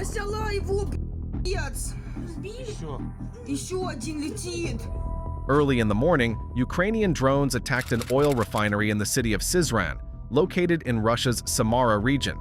Я сняла его, блядь. Сбили? Еще один летит. Early in the morning, Ukrainian drones attacked an oil refinery in the city of Syzran, located in Russia's Samara region.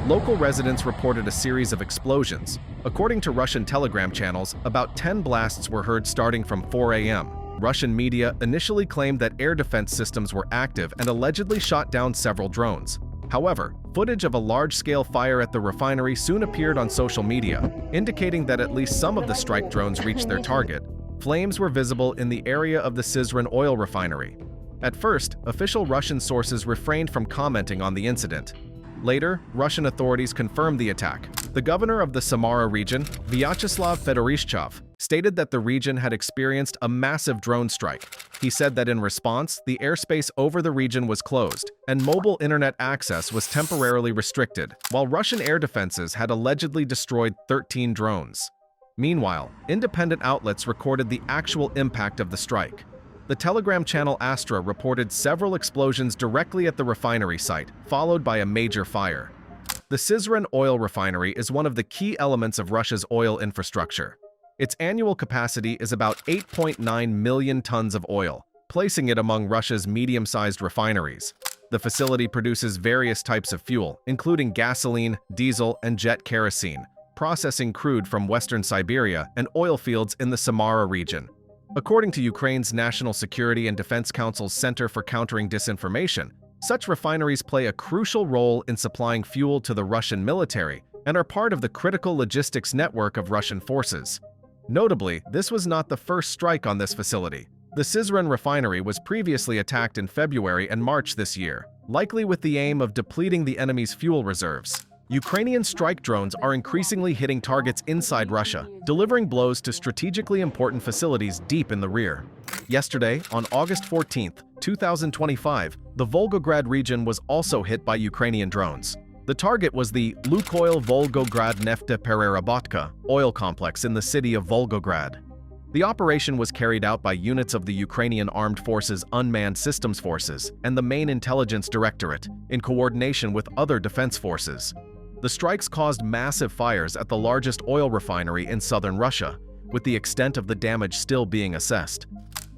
Local residents reported a series of explosions. According to Russian telegram channels, about 10 blasts were heard starting from 4 a.m. Russian media initially claimed that air defense systems were active and allegedly shot down several drones. However, footage of a large-scale fire at the refinery soon appeared on social media, indicating that at least some of the strike drones reached their target. Flames were visible in the area of the Syzran oil refinery. At first, official Russian sources refrained from commenting on the incident. Later, Russian authorities confirmed the attack. The governor of the Samara region, Vyacheslav Fedorishchev, stated that the region had experienced a massive drone strike. He said that in response, the airspace over the region was closed, and mobile internet access was temporarily restricted, while Russian air defenses had allegedly destroyed 13 drones. Meanwhile, independent outlets recorded the actual impact of the strike. The telegram channel Astra reported several explosions directly at the refinery site, followed by a major fire. The Syzran oil refinery is one of the key elements of Russia's oil infrastructure. Its annual capacity is about 8.9 million tons of oil, placing it among Russia's medium-sized refineries. The facility produces various types of fuel, including gasoline, diesel, and jet kerosene, processing crude from western Siberia and oil fields in the Samara region. According to Ukraine's National Security and Defense Council's Center for Countering Disinformation, such refineries play a crucial role in supplying fuel to the Russian military and are part of the critical logistics network of Russian forces. Notably, this was not the first strike on this facility. The Syzran Refinery was previously attacked in February and March this year, likely with the aim of depleting the enemy's fuel reserves. Ukrainian strike drones are increasingly hitting targets inside Russia, delivering blows to strategically important facilities deep in the rear. Yesterday, on August 14, 2025, the Volgograd region was also hit by Ukrainian drones. The target was the Lukoil Volgograd Neftepererobotka oil complex in the city of Volgograd. The operation was carried out by units of the Ukrainian Armed Forces Unmanned Systems Forces and the Main Intelligence Directorate, in coordination with other defense forces. The strikes caused massive fires at the largest oil refinery in southern Russia, with the extent of the damage still being assessed.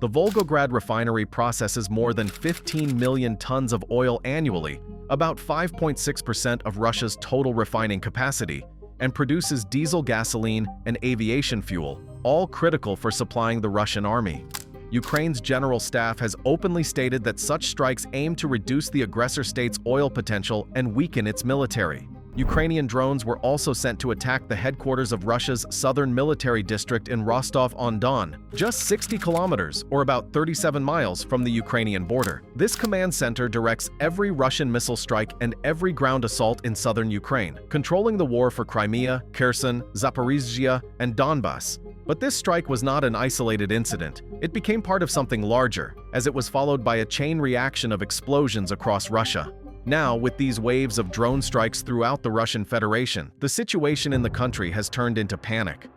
The Volgograd refinery processes more than 15 million tons of oil annually, about 5.6% of Russia's total refining capacity, and produces diesel gasoline and aviation fuel, all critical for supplying the Russian army. Ukraine's general staff has openly stated that such strikes aim to reduce the aggressor state's oil potential and weaken its military. Ukrainian drones were also sent to attack the headquarters of Russia's southern military district in Rostov-on-Don, just 60 kilometers, or about 37 miles, from the Ukrainian border. This command center directs every Russian missile strike and every ground assault in southern Ukraine, controlling the war for Crimea, Kherson, Zaporizhzhia, and Donbas. But this strike was not an isolated incident. It became part of something larger, as it was followed by a chain reaction of explosions across Russia. Now, with these waves of drone strikes throughout the Russian Federation, the situation in the country has turned into panic.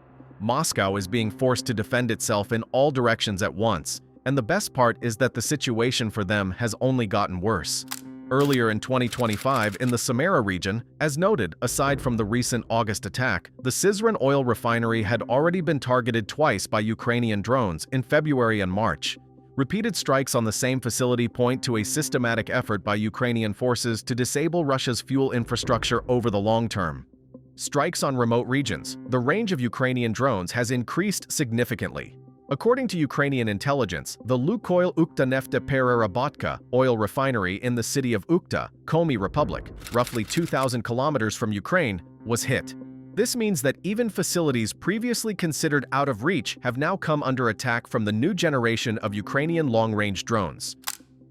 Moscow is being forced to defend itself in all directions at once, and the best part is that the situation for them has only gotten worse. Earlier in 2025, in the Samara region, as noted, aside from the recent August attack, the Syzran oil refinery had already been targeted twice by Ukrainian drones in February and March. Repeated strikes on the same facility point to a systematic effort by Ukrainian forces to disable Russia's fuel infrastructure over the long term. Strikes on remote regions. The range of Ukrainian drones has increased significantly. According to Ukrainian intelligence, the Lukoil Ukhta Neftepererobotka oil refinery in the city of Ukhta, Komi Republic, roughly 2,000 kilometers from Ukraine, was hit. This means that even facilities previously considered out of reach have now come under attack from the new generation of Ukrainian long-range drones.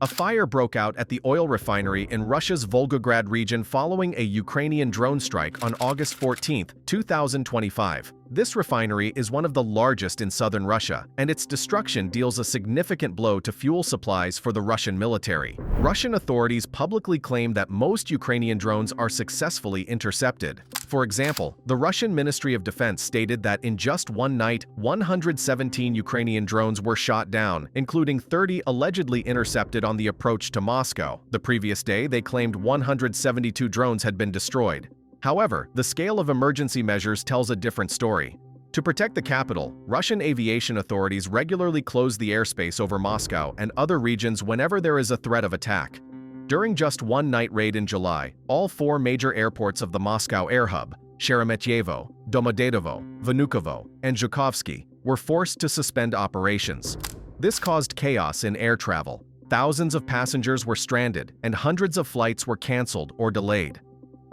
A fire broke out at the oil refinery in Russia's Volgograd region following a Ukrainian drone strike on August 14, 2025. This refinery is one of the largest in southern Russia, and its destruction deals a significant blow to fuel supplies for the Russian military. Russian authorities publicly claim that most Ukrainian drones are successfully intercepted. For example, the Russian Ministry of Defense stated that in just one night, 117 Ukrainian drones were shot down, including 30 allegedly intercepted on the approach to Moscow. The previous day, they claimed 172 drones had been destroyed. However, the scale of emergency measures tells a different story. To protect the capital, Russian aviation authorities regularly close the airspace over Moscow and other regions whenever there is a threat of attack. During just one night raid in July, all 4 major airports of the Moscow air hub, Sheremetyevo, Domodedovo, Vnukovo, and Zhukovsky, were forced to suspend operations. This caused chaos in air travel. Thousands of passengers were stranded, and hundreds of flights were cancelled or delayed.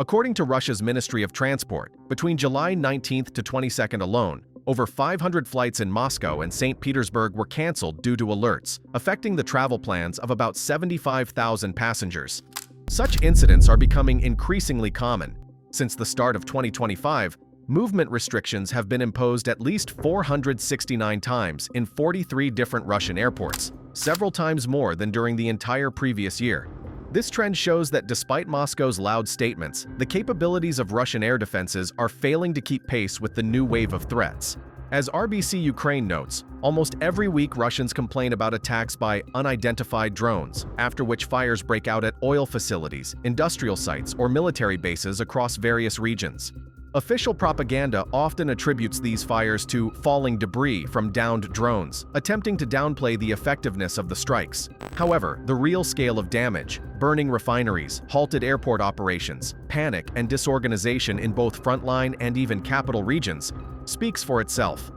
According to Russia's Ministry of Transport, between July 19th to 22nd alone, over 500 flights in Moscow and St. Petersburg were cancelled due to alerts, affecting the travel plans of about 75,000 passengers. Such incidents are becoming increasingly common. Since the start of 2025, movement restrictions have been imposed at least 469 times in 43 different Russian airports, several times more than during the entire previous year. This trend shows that despite Moscow's loud statements, the capabilities of Russian air defenses are failing to keep pace with the new wave of threats. As RBC Ukraine notes, almost every week Russians complain about attacks by unidentified drones, after which fires break out at oil facilities, industrial sites, or military bases across various regions. Official propaganda often attributes these fires to falling debris from downed drones, attempting to downplay the effectiveness of the strikes. However, the real scale of damage, burning refineries, halted airport operations, panic and disorganization in both frontline and even capital regions, speaks for itself.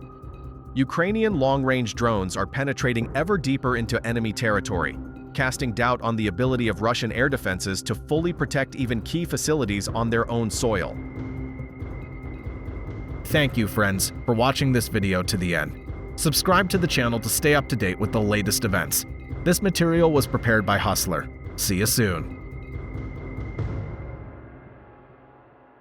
Ukrainian long-range drones are penetrating ever deeper into enemy territory, casting doubt on the ability of Russian air defenses to fully protect even key facilities on their own soil. Thank you, friends, for watching this video to the end. Subscribe to the channel to stay up to date with the latest events. This material was prepared by Hustler. See you soon.